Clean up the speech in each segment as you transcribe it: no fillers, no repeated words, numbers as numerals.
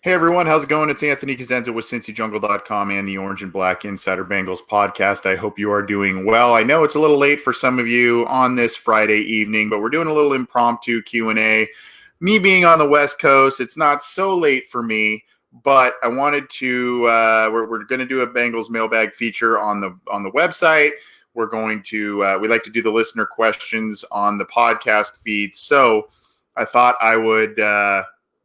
Hey everyone, how's it going? It's Anthony Cosenza with CincyJungle.com and the Orange and Black Insider Bengals podcast. I hope you are doing well. I know it's a little late for some of you on this Friday evening, but we're doing a little impromptu Q&A. Me being on the West Coast, it's not so late for me, but I wanted to. We're going to do a Bengals mailbag feature on the website. We're going to. We like to do the listener questions on the podcast feed, so I thought I would.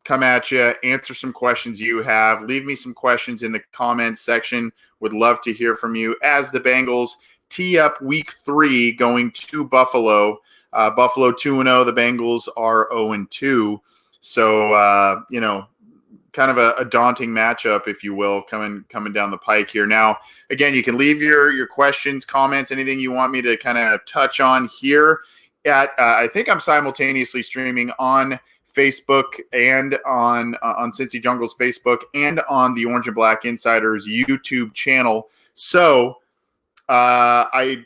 Come at you, answer some questions you have. Leave me some questions in the comments section. Would love to hear from you as the Bengals tee up week 3 going to Buffalo. Buffalo 2-0. The Bengals are 0-2. So, kind of a daunting matchup, if you will, coming down the pike here. Now, again, you can leave your questions, comments, anything you want me to kind of touch on here. I think I'm simultaneously streaming on Facebook and on Cincy Jungle's Facebook and on the Orange and Black Insiders YouTube channel. So if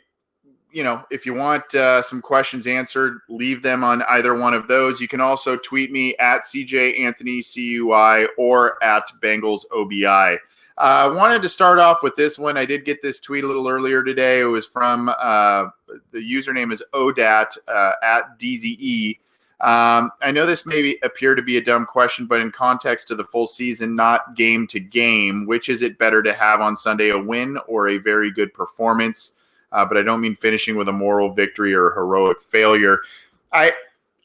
you want some questions answered, leave them on either one of those. You can also tweet me at CJAnthonyCUI or at BengalsOBI. I wanted to start off with this one. I did get this tweet a little earlier today. It was from the username is ODAT at DZE. I know this may appear to be a dumb question, but in context to the full season, not game to game, which is it better to have on Sunday, a win or a very good performance? But I don't mean finishing with a moral victory or heroic failure. I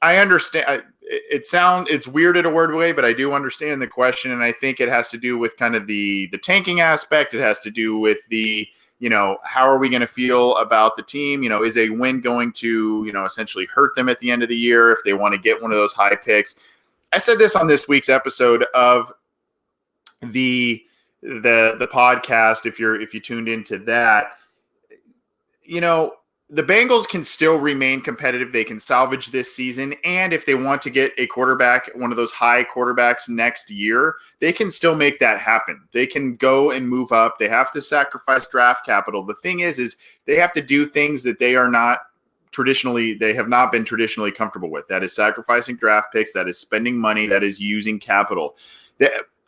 understand. It's weird in a word way, but I do understand the question, and I think it has to do with kind of the tanking aspect. It has to do with the how are we going to feel about the team? Is a win going to, essentially hurt them at the end of the year if they want to get one of those high picks? I said this on this week's episode of the podcast. If you tuned into that, the Bengals can still remain competitive. They can salvage this season. And if they want to get a quarterback, one of those high quarterbacks next year, they can still make that happen. They can go and move up. They have to sacrifice draft capital. The thing is they have to do things that they have not been traditionally comfortable with. That is sacrificing draft picks. That is spending money. That is using capital.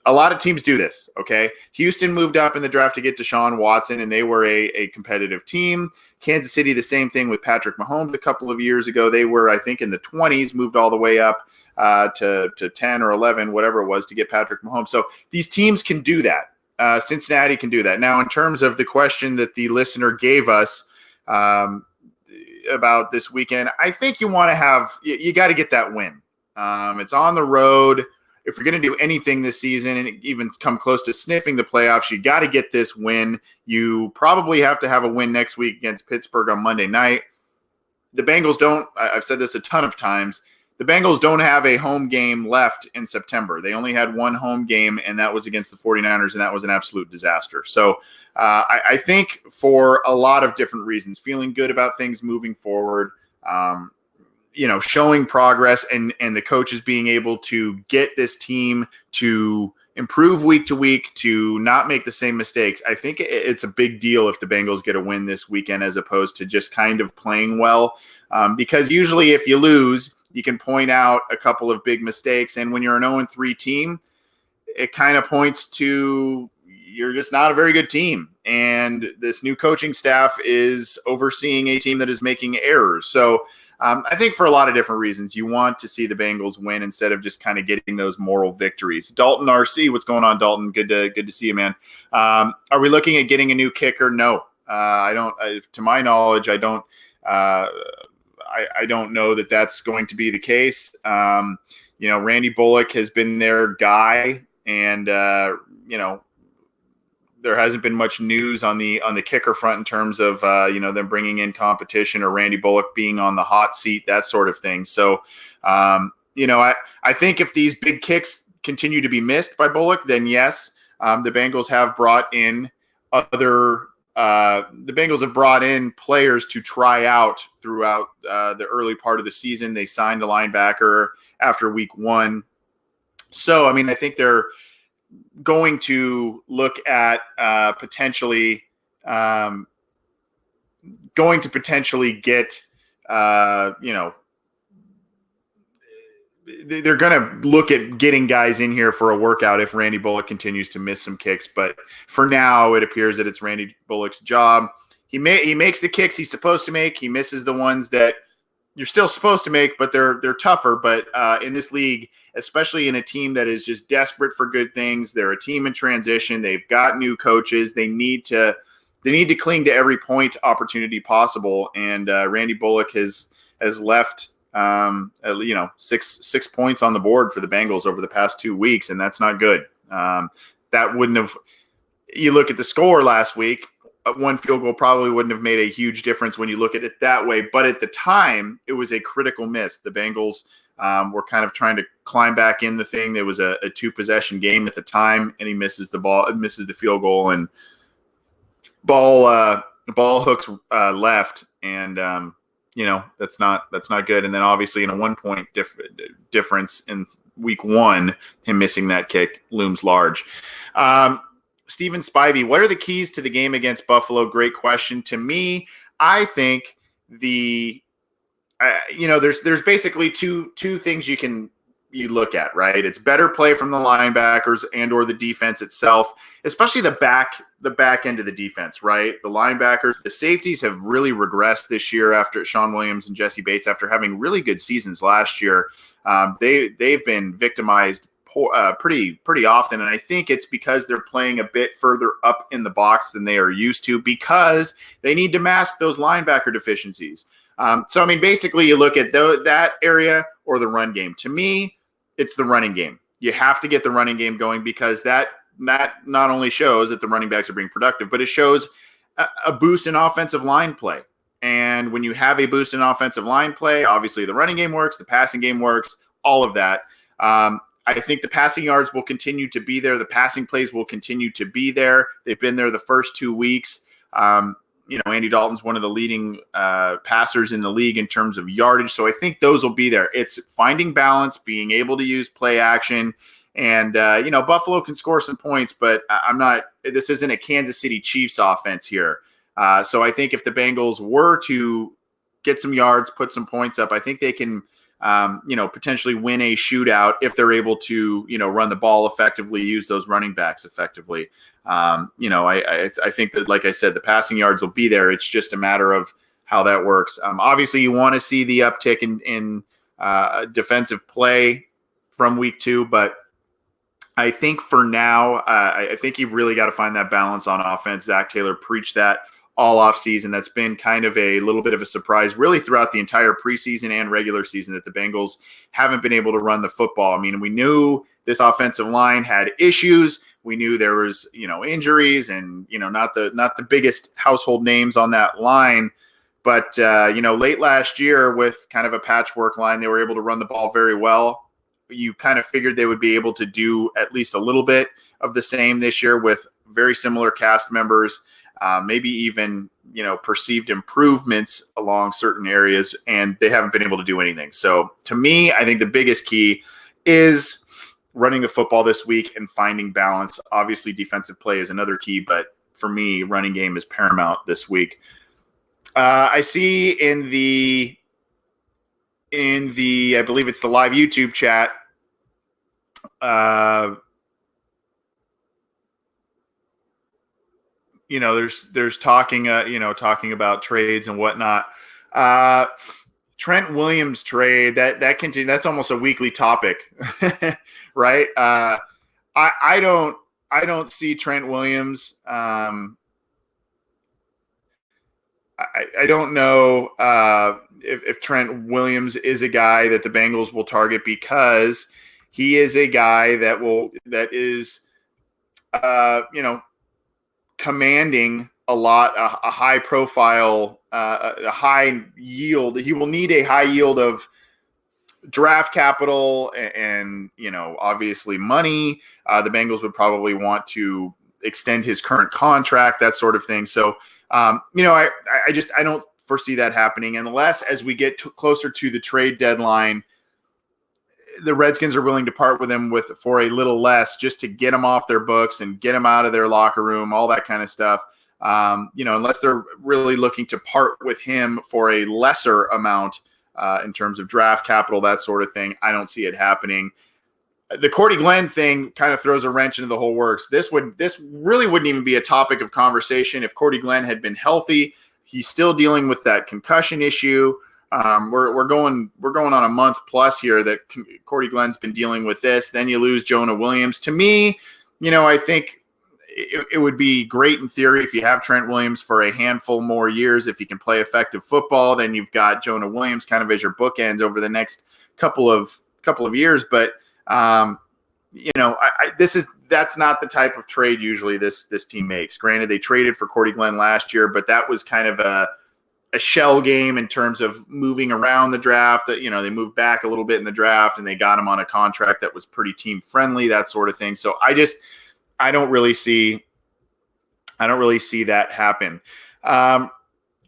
A lot of teams do this, okay? Houston moved up in the draft to get Deshaun Watson, and they were a competitive team. Kansas City, the same thing with Patrick Mahomes a couple of years ago. They were, I think, in the 20s, moved all the way up to 10 or 11, whatever it was, to get Patrick Mahomes. So these teams can do that. Cincinnati can do that. Now, in terms of the question that the listener gave us about this weekend, I think you got to get that win. It's on the road. If you're going to do anything this season and even come close to sniffing the playoffs, you got to get this win. You probably have to have a win next week against Pittsburgh on Monday night. The Bengals don't, I've said this a ton of times, the Bengals don't have a home game left in September. They only had one home game, and that was against the 49ers, and that was an absolute disaster. So I think for a lot of different reasons, feeling good about things moving forward, showing progress and the coaches being able to get this team to improve week to week, to not make the same mistakes. I think it's a big deal if the Bengals get a win this weekend as opposed to just kind of playing well. Because usually if you lose, you can point out a couple of big mistakes. And when you're an 0-3 team, it kind of points to you're just not a very good team. And this new coaching staff is overseeing a team that is making errors. So I think for a lot of different reasons, you want to see the Bengals win instead of just kind of getting those moral victories. Dalton RC, what's going on, Dalton? Good to see you, man. Are we looking at getting a new kicker? No, I don't. To my knowledge, I don't. I don't know that that's going to be the case. Randy Bullock has been their guy, and there hasn't been much news on the kicker front in terms of them bringing in competition or Randy Bullock being on the hot seat, that sort of thing. So I think if these big kicks continue to be missed by Bullock, then yes, the Bengals have brought in players to try out throughout the early part of the season. They signed a linebacker after week 1. So I think they're going to look at potentially get they're going to look at getting guys in here for a workout if Randy Bullock continues to miss some kicks. But for now, it appears that it's Randy Bullock's job. He makes the kicks he's supposed to make. He misses the ones that you're still supposed to make, but they're tougher. But in this league, especially in a team that is just desperate for good things, they're a team in transition. They've got new coaches. They need to cling to every point opportunity possible. And Randy Bullock has left 6 points on the board for the Bengals over the past 2 weeks, and that's not good. That wouldn't have. You look at the score last week. One field goal probably wouldn't have made a huge difference when you look at it that way. But at the time, it was a critical miss. The Bengals were kind of trying to climb back in the thing. There was a 2-possession game at the time, and he misses the field goal, and ball hooks left, and that's not good. And then obviously in a 1 point difference in week 1, him missing that kick looms large. Steven Spivey, what are the keys to the game against Buffalo? Great question. To me, I think there's basically two things you look at, right? It's better play from the linebackers and or the defense itself, especially the back end of the defense, right? The linebackers, the safeties have really regressed this year after Sean Williams and Jesse Bates, after having really good seasons last year. They've been victimized pretty often, and I think it's because they're playing a bit further up in the box than they are used to, because they need to mask those linebacker deficiencies. So I mean, basically, you look at that area or the run game. To me, it's the running game. You have to get the running game going, because that not only shows that the running backs are being productive, but it shows a boost in offensive line play. And when you have a boost in offensive line play, obviously the running game works, the passing game works, all of that. I think the passing yards will continue to be there. The passing plays will continue to be there. They've been there the first 2 weeks. Andy Dalton's one of the leading passers in the league in terms of yardage. So I think those will be there. It's finding balance, being able to use play action. And, Buffalo can score some points, but this isn't a Kansas City Chiefs offense here. So I think if the Bengals were to get some yards, put some points up, I think they can potentially win a shootout if they're able to, run the ball effectively, use those running backs effectively. I think that, like I said, the passing yards will be there. It's just a matter of how that works. Obviously, you want to see the uptick in defensive play from week 2, but I think for now, I think you really got to find that balance on offense. Zach Taylor preached that all off season. That's been kind of a little bit of a surprise really throughout the entire preseason and regular season, that the Bengals haven't been able to run the football. I mean, we knew this offensive line had issues. We knew there was, injuries and, not the biggest household names on that line. But, late last year with kind of a patchwork line, they were able to run the ball very well. You kind of figured they would be able to do at least a little bit of the same this year with very similar cast members. Maybe even, perceived improvements along certain areas, and they haven't been able to do anything. So to me, I think the biggest key is running the football this week and finding balance. Obviously, defensive play is another key, but for me, running game is paramount this week. I see in the, I believe it's the live YouTube chat, there's talking about trades and whatnot. Trent Williams trade that continues. That's almost a weekly topic, right? I don't see Trent Williams. I don't know if Trent Williams is a guy that the Bengals will target, because he is a guy that is commanding a high profile, a high yield. He will need a high yield of draft capital and obviously money. The Bengals would probably want to extend his current contract, that sort of thing. So, I don't foresee that happening unless, as we get closer to the trade deadline, the Redskins are willing to part with him for a little less, just to get him off their books and get him out of their locker room, all that kind of stuff. Unless they're really looking to part with him for a lesser amount, in terms of draft capital, that sort of thing. I don't see it happening. The Cordy Glenn thing kind of throws a wrench into the whole works. This really wouldn't even be a topic of conversation if Cordy Glenn had been healthy. He's still dealing with that concussion issue. We're going on a month plus here that Cordy Glenn's been dealing with this. Then you lose Jonah Williams. To me, I think it would be great in theory if you have Trent Williams for a handful more years. If he can play effective football, then you've got Jonah Williams kind of as your bookends over the next couple of years. But that's not the type of trade usually this team makes. Granted, they traded for Cordy Glenn last year, but that was kind of a shell game in terms of moving around the draft. They moved back a little bit in the draft and they got him on a contract that was pretty team friendly, that sort of thing. So I don't really see that happen.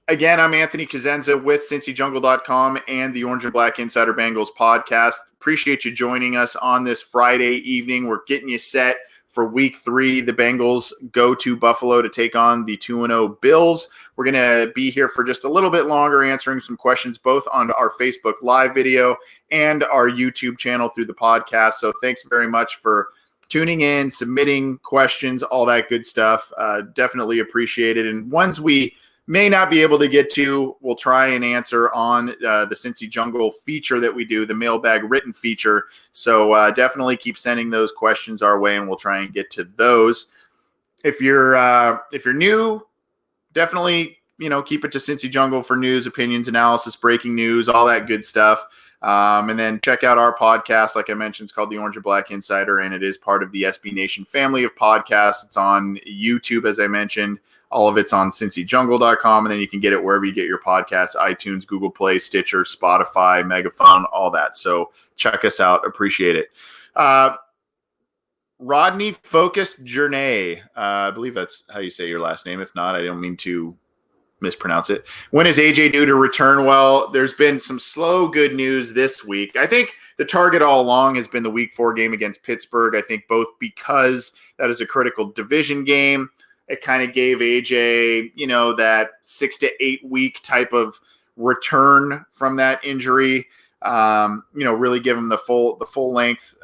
Again, I'm Anthony Cosenza with CincyJungle.com and the Orange and Black Insider Bengals podcast. Appreciate you joining us on this Friday evening. We're getting you set for week 3. The Bengals go to Buffalo to take on the 2-0 Bills. We're going to be here for just a little bit longer answering some questions both on our Facebook Live video and our YouTube channel through the podcast. So thanks very much for tuning in, submitting questions, all that good stuff. Definitely appreciate it. And ones we may not be able to get to, we'll try and answer on the Cincy Jungle feature that we do, the mailbag written feature. So definitely keep sending those questions our way, and we'll try and get to those. If you're new, definitely keep it to Cincy Jungle for news, opinions, analysis, breaking news, all that good stuff. And then check out our podcast. Like I mentioned, it's called the Orange and Black Insider, and it is part of the SB Nation family of podcasts. It's on YouTube, as I mentioned. All of it's on CincyJungle.com, and then you can get it wherever you get your podcasts, iTunes, Google Play, Stitcher, Spotify, Megaphone, all that. So check us out. Appreciate it. Rodney Focus Journey. I believe that's how you say your last name. If not, I don't mean to mispronounce it. When is AJ due to return? Well, there's been some slow good news this week. I think the target all along has been the week 4 game against Pittsburgh. I think both because that is a critical division game. It kind of gave AJ, that 6 to 8 week type of return from that injury. Really give him the full length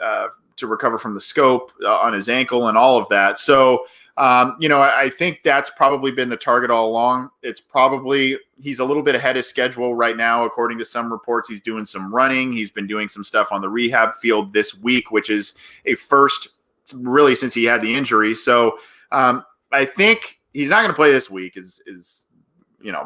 to recover from the scope on his ankle and all of that. So, I think that's probably been the target all along. He's a little bit ahead of schedule right now. According to some reports, he's doing some running. He's been doing some stuff on the rehab field this week, which is a first really since he had the injury. So, I think he's not going to play this week is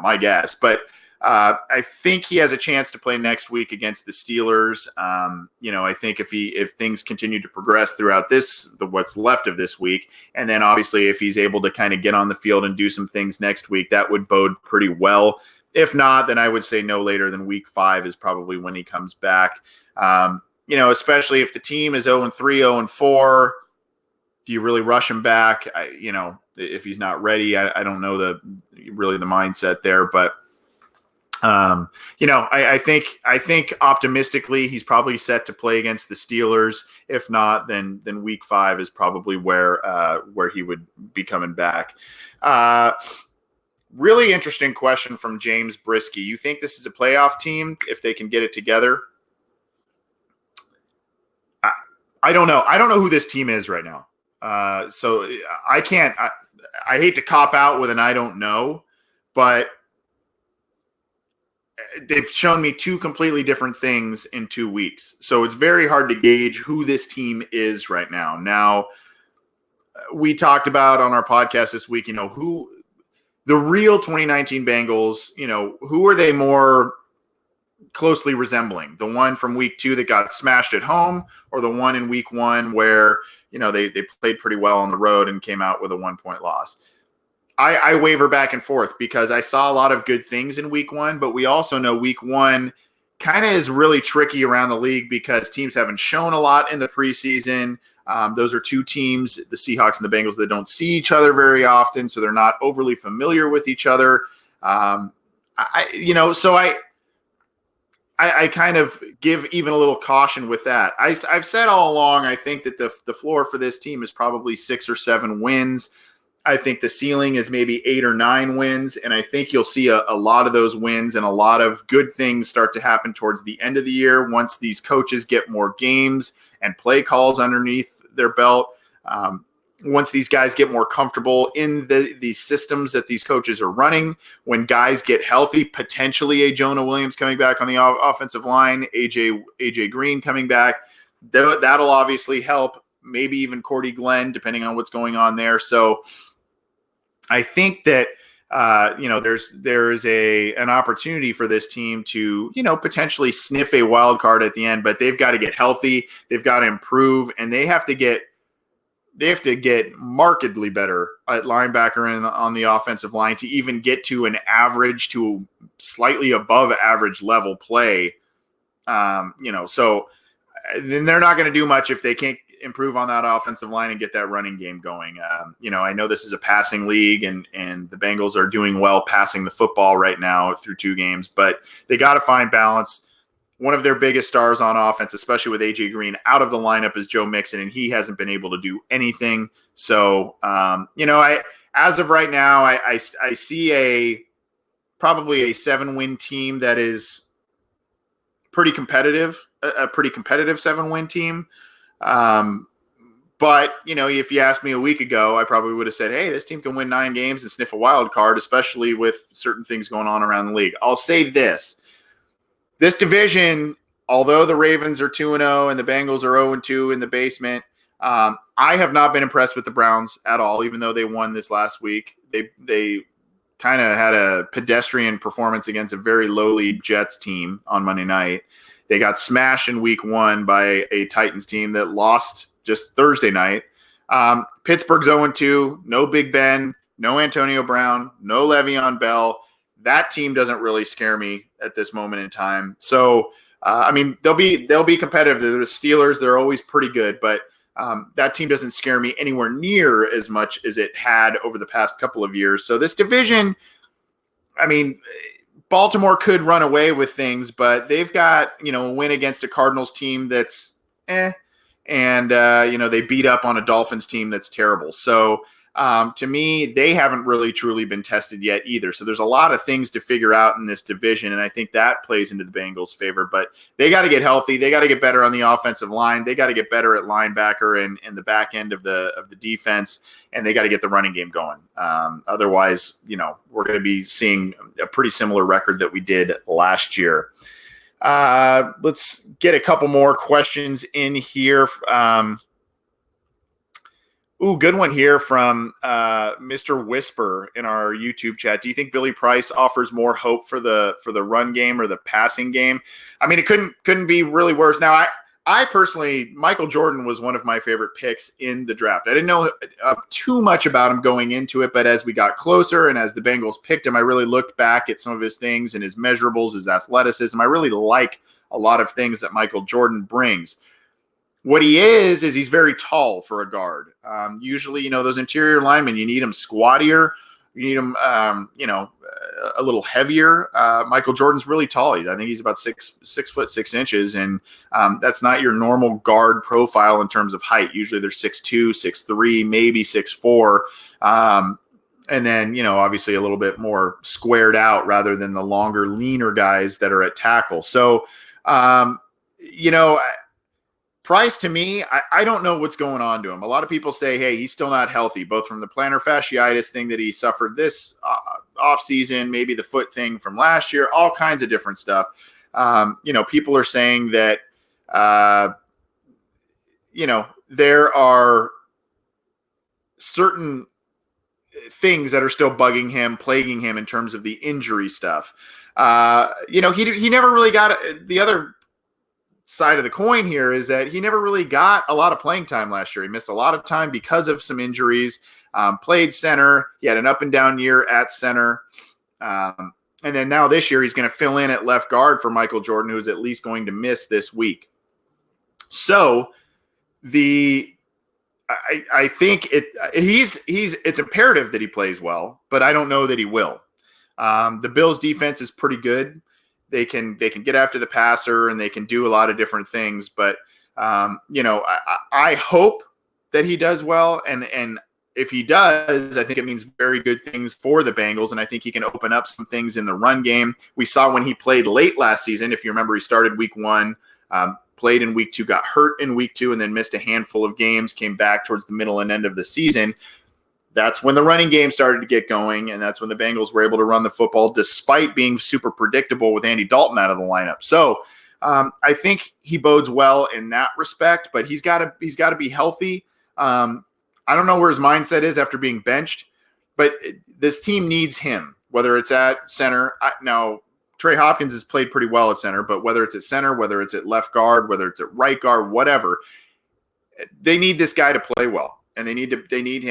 my guess, but I think he has a chance to play next week against the Steelers. I think if things continue to progress throughout what's left of this week, and then obviously if he's able to kind of get on the field and do some things next week, that would bode pretty well. If not, then I would say no later than week 5 is probably when he comes back. Especially if the team is 0-3, 0-4, do you really rush him back? If he's not ready, I don't know the mindset there, but I think optimistically he's probably set to play against the Steelers. If not, then week 5 is probably where he would be coming back. Really interesting question from James Brisky. You think this is a playoff team if they can get it together? I don't know. I don't know who this team is right now. So I can't. I hate to cop out with an I don't know, but they've shown me 2 completely different things in 2 weeks. So it's very hard to gauge who this team is right now. Now, we talked about on our podcast this week, who the real 2019 Bengals, who are they more closely resembling? The one from week 2 that got smashed at home, or the one in week 1 where, they played pretty well on the road and came out with a 1-point loss? I waver back and forth because I saw a lot of good things in week 1, but we also know week 1 kind of is really tricky around the league because teams haven't shown a lot in the preseason. Those are 2 teams, the Seahawks and the Bengals, that don't see each other very often, so they're not overly familiar with each other. I kind of give even a little caution with that. I've said all along, I think that the floor for this team is probably 6 or 7 wins. I think the ceiling is maybe 8 or 9 wins, and I think you'll see a lot of those wins and a lot of good things start to happen towards the end of the year once these coaches get more games and play calls underneath their belt. Once these guys get more comfortable in the systems that these coaches are running, when guys get healthy, potentially a Jonah Williams coming back on the offensive line, AJ Green coming back, that'll obviously help. Maybe even Cordy Glenn, depending on what's going on there. So I think that there's an opportunity for this team to potentially sniff a wild card at the end, but they've got to get healthy, they've got to improve, and they have to get markedly better at linebacker and on the offensive line to even get to an average to slightly above average level play. So then they're not going to do much if they can't improve on that offensive line and get that running game going. I know this is a passing league and the Bengals are doing well passing the football right now through 2 games, but they got to find balance. One of their biggest stars on offense, especially with AJ Green out of the lineup, is Joe Mixon, and he hasn't been able to do anything. So, as of right now, I see probably a 7-win team that is pretty competitive, a pretty competitive 7-win team. But if you asked me a week ago, I probably would have said, hey, this team can win 9 games and sniff a wild card, especially with certain things going on around the league. I'll say this division, although the Ravens are 2-0 and the Bengals are 0-2 in the basement, I have not been impressed with the Browns at all, even though they won this last week. They kind of had a pedestrian performance against a very lowly Jets team on Monday night. They got smashed in week 1 by a Titans team that lost just Thursday night. Pittsburgh's 0-2, no Big Ben, no Antonio Brown, no Le'Veon Bell. That team doesn't really scare me at this moment in time. So, they'll be competitive. They're the Steelers. They're always pretty good, but that team doesn't scare me anywhere near as much as it had over the past couple of years. So this division, Baltimore could run away with things, but they've got, a win against a Cardinals team that's and they beat up on a Dolphins team that's terrible. So to me, they haven't really truly been tested yet either. So there's a lot of things to figure out in this division, and I think that plays into the Bengals' favor. But they got to get healthy. They got to get better on the offensive line. They got to get better at linebacker and the back end of the defense, and they got to get the running game going. Otherwise, we're going to be seeing a pretty similar record that we did last year. Let's get a couple more questions in here. Good one here from Mr. Whisper in our YouTube chat. Do you think Billy Price offers more hope for the run game or the passing game? It couldn't be really worse. Now, I personally, Michael Jordan was one of my favorite picks in the draft. I didn't know too much about him going into it, but as we got closer and as the Bengals picked him, I really looked back at some of his things and his measurables, his athleticism. I really like a lot of things that Michael Jordan brings. What he is he's very tall for a guard. Usually, those interior linemen, you need them squattier. You need them, a little heavier. Michael Jordan's really tall. I think he's about 6 foot 6 inches, and that's not your normal guard profile in terms of height. Usually they're 6'2", 6'3", maybe 6'4", and then obviously a little bit more squared out rather than the longer, leaner guys that are at tackle. So, Price, to me, I don't know what's going on to him. A lot of people say, hey, he's still not healthy, both from the plantar fasciitis thing that he suffered this offseason, maybe the foot thing from last year, all kinds of different stuff. People are saying that, there are certain things that are still bugging him, plaguing him in terms of the injury stuff. He never really got the other side of the coin here is that he never really got a lot of playing time last year. He missed a lot of time because of some injuries, played center. He had an up and down year at center. And then now this year, he's going to fill in at left guard for Michael Jordan, who's at least going to miss this week. So I think it's imperative that he plays well, but I don't know that he will. The Bills defense is pretty good. They can get after the passer and they can do a lot of different things. But, I hope that he does well. And if he does, I think it means very good things for the Bengals, and I think he can open up some things in the run game. We saw when he played late last season, if you remember, he started week 1, played in week 2, got hurt in week 2, and then missed a handful of games, came back towards the middle and end of the season. That's when the running game started to get going, and that's when the Bengals were able to run the football despite being super predictable with Andy Dalton out of the lineup. So I think he bodes well in that respect, but he's got to be healthy. I don't know where his mindset is after being benched, but this team needs him, whether it's at center. Now, Trey Hopkins has played pretty well at center, but whether it's at center, whether it's at left guard, whether it's at right guard, whatever, they need this guy to play well. And they need him to, they need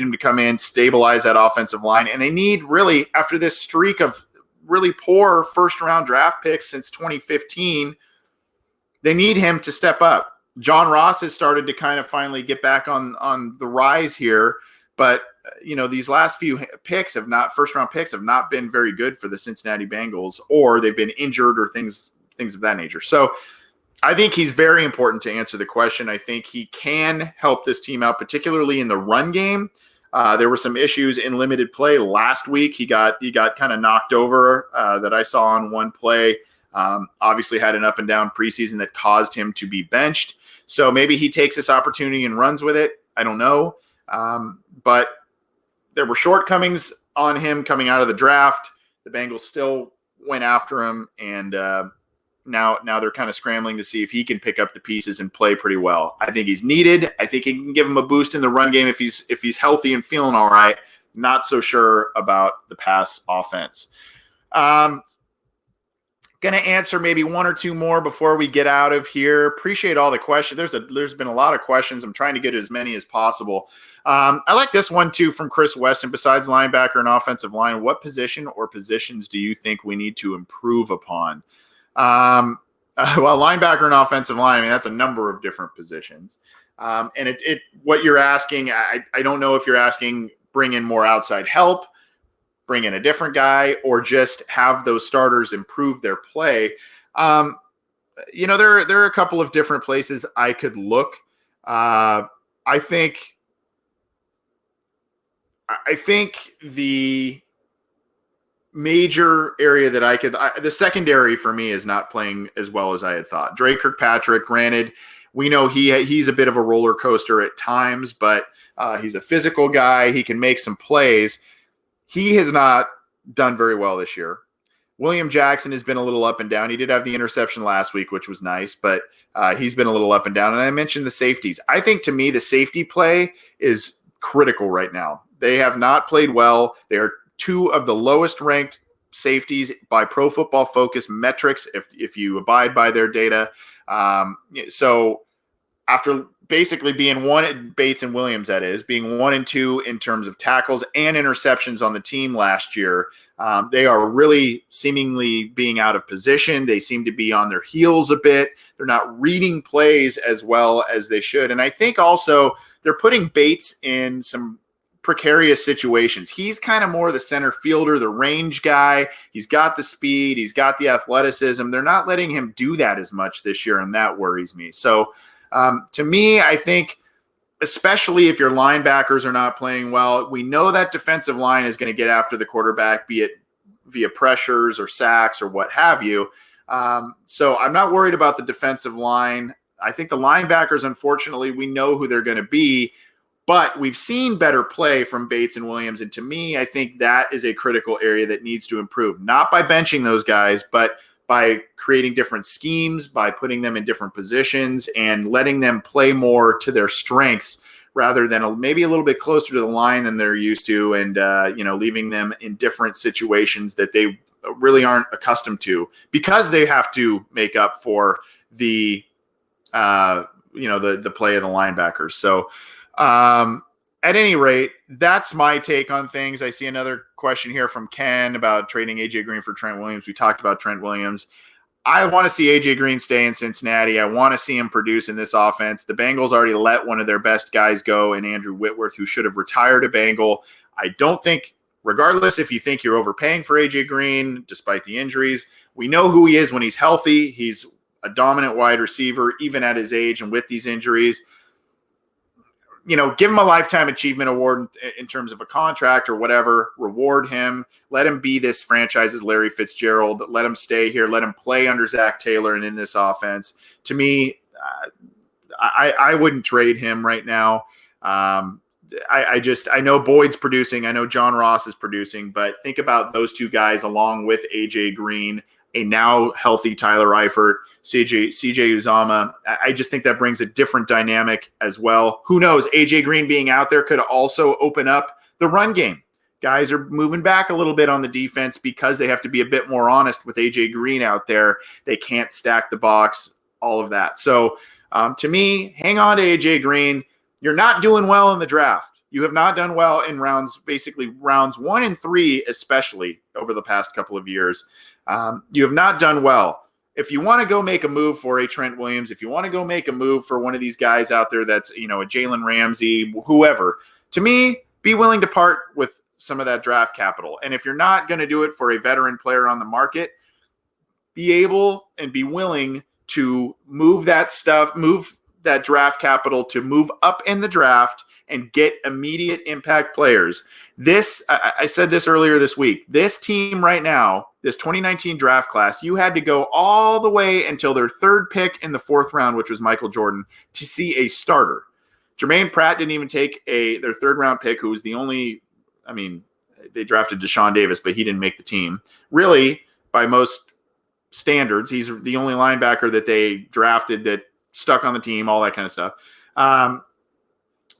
him to come in, stabilize that offensive line. And they need really, after this streak of really poor first-round draft picks since 2015, they need him to step up. John Ross has started to kind of finally get back on the rise here. But, these last few first-round picks have not been very good for the Cincinnati Bengals, or they've been injured or things of that nature. So I think he's very important to answer the question. I think he can help this team out, particularly in the run game. There were some issues in limited play last week. He got kind of knocked over that I saw on one play. Obviously had an up and down preseason that caused him to be benched. So maybe he takes this opportunity and runs with it. I don't know. But there were shortcomings on him coming out of the draft. The Bengals still went after him, and now they're kind of scrambling to see if he can pick up the pieces and play pretty well. I think he's needed. I think he can give him a boost in the run game if he's healthy and feeling all right. Not so sure about the pass offense. Going to answer maybe one or two more before we get out of here. Appreciate all the questions. There's been a lot of questions. I'm trying to get as many as possible. I like this one too from Chris Weston. Besides linebacker and offensive line, what position or positions do you think we need to improve upon? Well, linebacker and offensive line, I mean, that's a number of different positions. And what you're asking, I don't know if you're asking bring in more outside help, bring in a different guy, or just have those starters improve their play. There are a couple of different places I could look. I think the major area that the secondary for me is not playing as well as I had thought. Drake Kirkpatrick, granted, we know he's a bit of a roller coaster at times, but he's a physical guy. He can make some plays. He has not done very well this year. William Jackson has been a little up and down. He did have the interception last week, which was nice, but he's been a little up and down. And I mentioned the safeties. I think, to me, the safety play is critical right now. They have not played well. They are two of the lowest ranked safeties by Pro Football Focus metrics, if you abide by their data. So after basically being Bates and Williams, that is, being 1 and 2 in terms of tackles and interceptions on the team last year, they are really seemingly being out of position. They seem to be on their heels a bit. They're not reading plays as well as they should. And I think also they're putting Bates in some precarious situations. He's kind of more the center fielder, the range guy. He's got the speed. He's got the athleticism. They're not letting him do that as much this year, and that worries me. So to me, I think, especially if your linebackers are not playing well, we know that defensive line is going to get after the quarterback, be it via pressures or sacks or what have you. So I'm not worried about the defensive line. I think the linebackers, unfortunately, we know who they're going to be, but we've seen better play from Bates and Williams. And to me, I think that is a critical area that needs to improve, not by benching those guys, but by creating different schemes, by putting them in different positions and letting them play more to their strengths rather than maybe a little bit closer to the line than they're used to, and leaving them in different situations that they really aren't accustomed to, because they have to make up for the play of the linebackers. So at any rate, that's my take on things. I see another question here from Ken about trading AJ Green for Trent Williams. We talked about Trent Williams. I want to see AJ Green stay in Cincinnati. I want to see him produce in this offense. The Bengals already let one of their best guys go in Andrew Whitworth, who should have retired a Bengal. I don't think, regardless if you think you're overpaying for AJ Green, despite the injuries, we know who he is when he's healthy. He's a dominant wide receiver, even at his age and with these injuries. give him a lifetime achievement award in terms of a contract or whatever, reward him, let him be this franchise's Larry Fitzgerald, let him stay here, let him play under Zach Taylor and in this offense. To me, I wouldn't trade him right now. I know Boyd's producing. I know John Ross is producing, but think about those two guys along with AJ Green, a now healthy Tyler Eifert, CJ Uzama. I just think that brings a different dynamic as well. Who knows? AJ Green being out there could also open up the run game. Guys are moving back a little bit on the defense because they have to be a bit more honest with AJ Green out there. They can't stack the box, all of that. So to me, hang on to AJ Green. You're not doing well in the draft. You have not done well in rounds 1 and 3, especially over the past couple of years. You have not done well. If you want to go make a move for a Trent Williams, if you want to go make a move for one of these guys out there that's, a Jalen Ramsey, whoever, to me, be willing to part with some of that draft capital. And if you're not going to do it for a veteran player on the market, be able and be willing to move that draft capital to move up in the draft and get immediate impact players. I said this earlier this week, this team right now, this 2019 draft class, you had to go all the way until their third pick in the 4th round, which was Michael Jordan, to see a starter. Jermaine Pratt didn't even take their 3rd round pick, who was the only, they drafted Deshaun Davis, but he didn't make the team. Really, by most standards, he's the only linebacker that they drafted that stuck on the team, all that kind of stuff.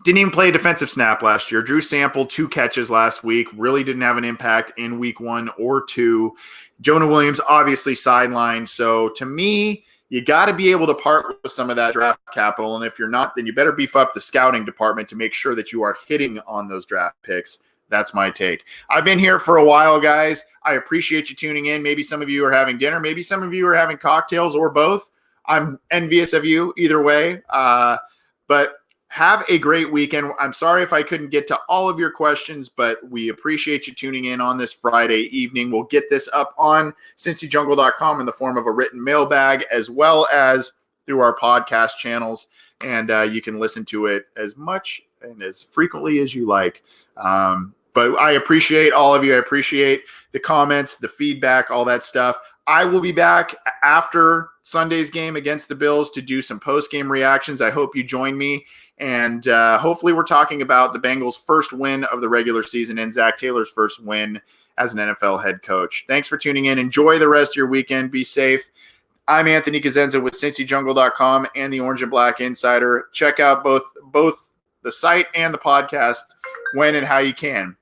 Didn't even play a defensive snap last year. Drew Sample, 2 catches last week. Really didn't have an impact in week 1 or 2. Jonah Williams, obviously sidelined. So to me, you got to be able to part with some of that draft capital. And if you're not, then you better beef up the scouting department to make sure that you are hitting on those draft picks. That's my take. I've been here for a while, guys. I appreciate you tuning in. Maybe some of you are having dinner. Maybe some of you are having cocktails or both. I'm envious of you either way. But have a great weekend. I'm sorry if I couldn't get to all of your questions, but we appreciate you tuning in on this Friday evening. We'll get this up on cincyjungle.com in the form of a written mailbag, as well as through our podcast channels. And you can listen to it as much and as frequently as you like. But I appreciate all of you. I appreciate the comments, the feedback, all that stuff. I will be back after Sunday's game against the Bills to do some post-game reactions. I hope you join me. And hopefully we're talking about the Bengals' first win of the regular season and Zach Taylor's first win as an NFL head coach. Thanks for tuning in. Enjoy the rest of your weekend. Be safe. I'm Anthony Cosenza with cincyjungle.com and the Orange and Black Insider. Check out both the site and the podcast when and how you can.